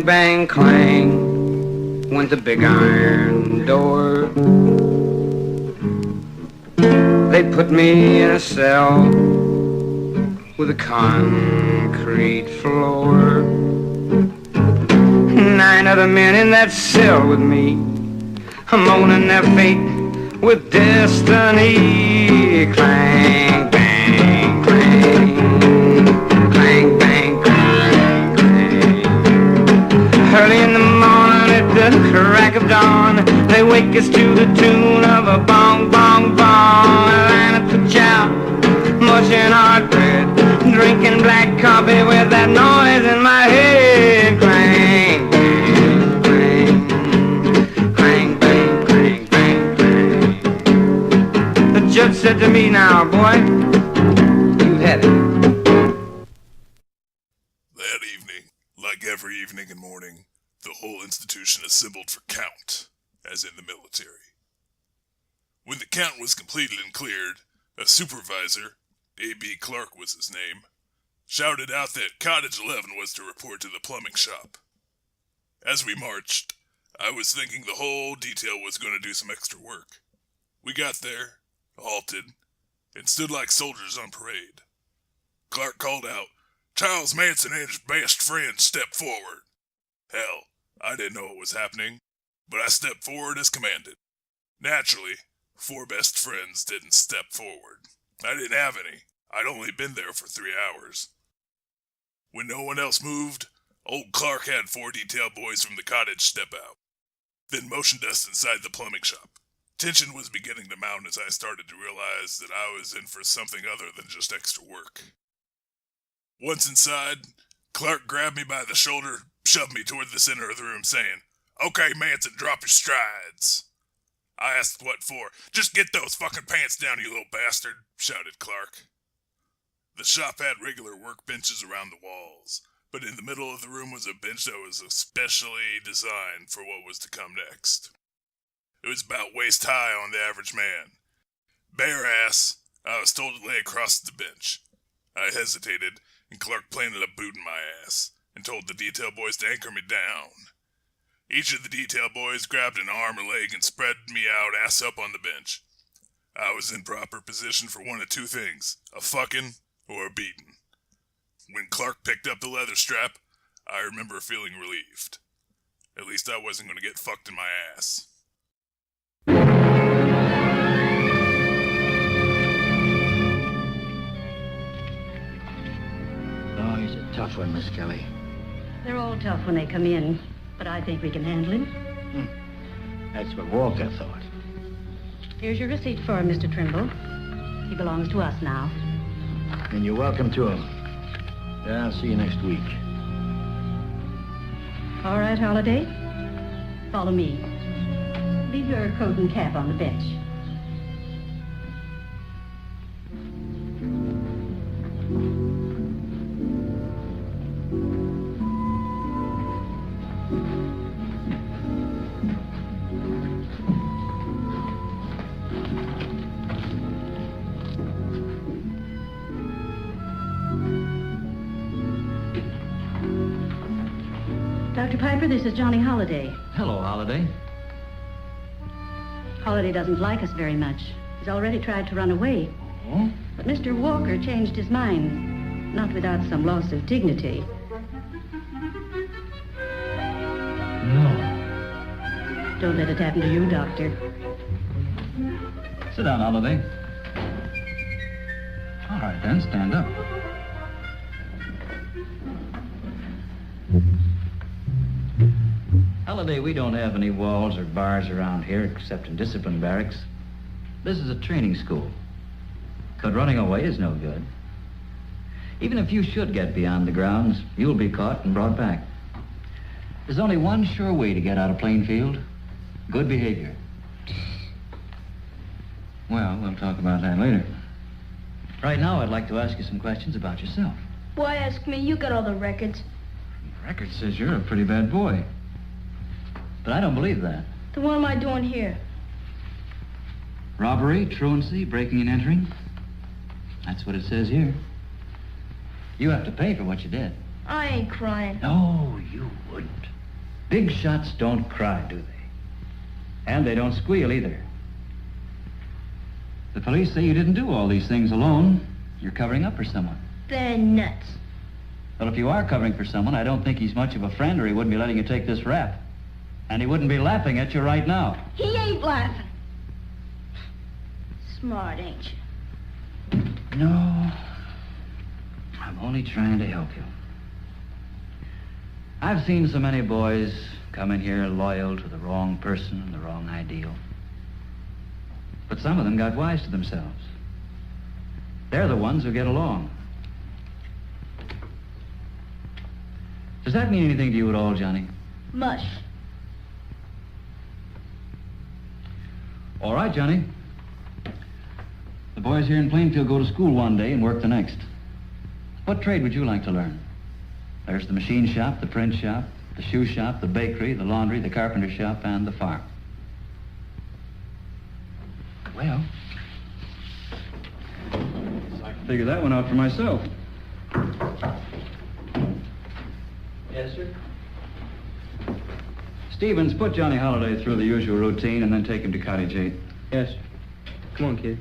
bang, clang, went the big iron door. They put me in a cell with a concrete floor. 9 other men in that cell with me, moaning their fate with destiny. Clang, bang, clang, clang, bang, clang, clang. Early in the morning at the crack of dawn, they wake us to the tune of a bong, bong, bong. A line up the chow, mushing hard bread, drinking black coffee with that noise in my head. Clang, bang, clang, clang, bang, clang, bang, clang. The judge said to me, now, boy, you've had it. That evening, like every evening and morning, the whole institution assembled for count, as in the military. When the count was completed and cleared, a supervisor, A.B. Clark was his name, shouted out that Cottage 11 was to report to the plumbing shop. As we marched, I was thinking the whole detail was going to do some extra work. We got there, halted, and stood like soldiers on parade. Clark called out, "Charles Manson and his best friend step forward." Hell, I didn't know what was happening, but I stepped forward as commanded. Naturally, 4 best friends didn't step forward. I didn't have any. I'd only been there for 3 hours. When no one else moved, old Clark had 4 detail boys from the cottage step out, then motioned us inside the plumbing shop. Tension was beginning to mount as I started to realize that I was in for something other than just extra work. Once inside, Clark grabbed me by the shoulder, shoved me toward the center of the room, saying, "Okay, Manson, drop your strides." I asked what for. "Just get those fucking pants down, you little bastard," shouted Clark. The shop had regular workbenches around the walls, but in the middle of the room was a bench that was especially designed for what was to come next. It was about waist high on the average man. Bare ass, I was told to lay across the bench. I hesitated, and Clark planted a boot in my ass, and told the detail boys to anchor me down. Each of the detail boys grabbed an arm or leg and spread me out ass up on the bench. I was in proper position for one of 2 things, a fucking or a beating. When Clark picked up the leather strap, I remember feeling relieved. At least I wasn't going to get fucked in my ass. Oh, he's a tough one, Miss Kelly. They're all tough when they come in, but I think we can handle him. That's what Walker thought. Here's your receipt for him, Mr. Trimble. He belongs to us now. And you're welcome to him. Yeah, I'll see you next week. All right, Holiday. Follow me. Leave your coat and cap on the bench. Dr. Piper, this is Johnny Holiday. Hello, Holiday. Holiday doesn't like us very much. He's already tried to run away. Oh? But Mr. Walker changed his mind, not without some loss of dignity. No. Don't let it happen to you, Doctor. Sit down, Holiday. All right, then, stand up. Holiday, we don't have any walls or bars around here except in discipline barracks. This is a training school. But running away is no good. Even if you should get beyond the grounds, you'll be caught and brought back. There's only one sure way to get out of Plainfield. Good behavior. Well, we'll talk about that later. Right now, I'd like to ask you some questions about yourself. Why ask me? You got all the records. The record says you're a pretty bad boy. But I don't believe that. Then what am I doing here? Robbery, truancy, breaking and entering. That's what it says here. You have to pay for what you did. I ain't crying. No, you wouldn't. Big shots don't cry, do they? And they don't squeal either. The police say you didn't do all these things alone. You're covering up for someone. They're nuts. Well, if you are covering for someone, I don't think he's much of a friend, or he wouldn't be letting you take this rap. And he wouldn't be laughing at you right now. He ain't laughing. Smart, ain't you? No. I'm only trying to help you. I've seen so many boys come in here loyal to the wrong person and the wrong ideal. But some of them got wise to themselves. They're the ones who get along. Does that mean anything to you at all, Johnny? Mush. All right, Johnny. The boys here in Plainfield go to school one day and work the next. What trade would you like to learn? There's the machine shop, the print shop, the shoe shop, the bakery, the laundry, the carpenter shop, and the farm. Well, I can figure that one out for myself. Yes, sir? Stevens, put Johnny Holliday through the usual routine and then take him to Cottage 8. Yes, sir. Come on, kid.